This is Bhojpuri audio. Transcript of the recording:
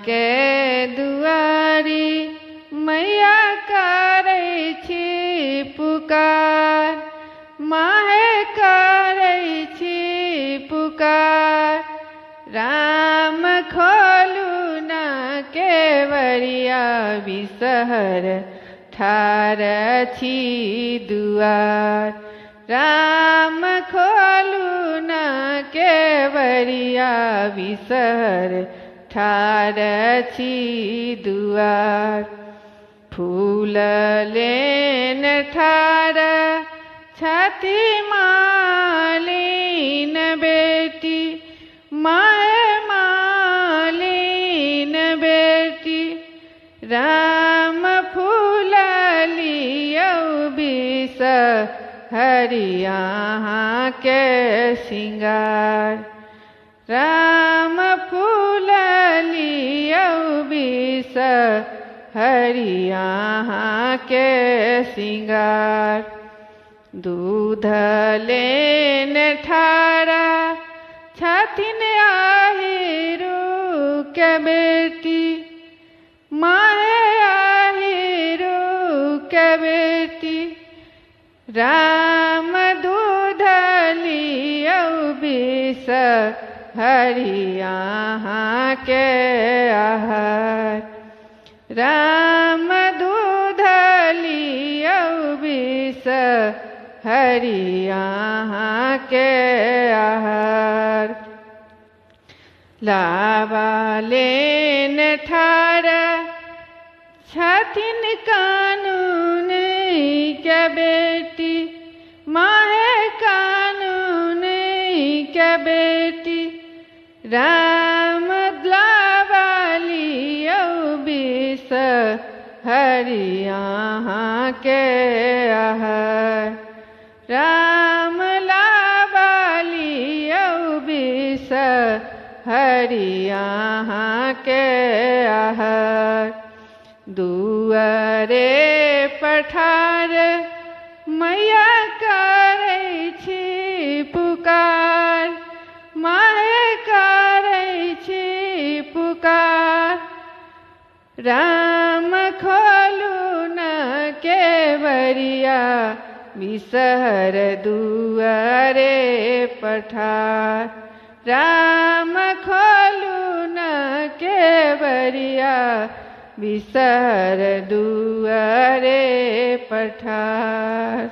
के दुआरी मैया करै छी पुकार, माहे करै छी पुकार। राम खोलू न केवरिया, बिषहर ठार छी दुआर। राम खोलू न केवरिया, बिषहर ठार छी दुआर। फूल लेन ठार छथि मालिन बेटी, माय मालिन बेटी। राम फूल लियौ बिषहर अहाँ के सिंगार। राम फूल लियौ बिषहर अहाँ के सिंगार। दूध लेन ठार छथिन आहिरू के बेटी, माहे आहिरू के बेटी। राम दूध लियौ बिषहर अहाँ के आहार। राम दूध लियौ बिषहर अहाँ के आहार। लाबा लेन ठार छथिन कानून के बेटी, माहे कानून के बेटी। राम लाबा लियौ बिषहर अहाँ के आहार। राम लाबा लियौ बिषहर अहाँ के आहार। दुआरे पठार मैया करै छी पुकार, माहे करै छी पुकार। राम खोलू न केवरिया, बिषहर दुआरे पठार। राम खोलू न केवरिया, बिषहर दुआरे पठार।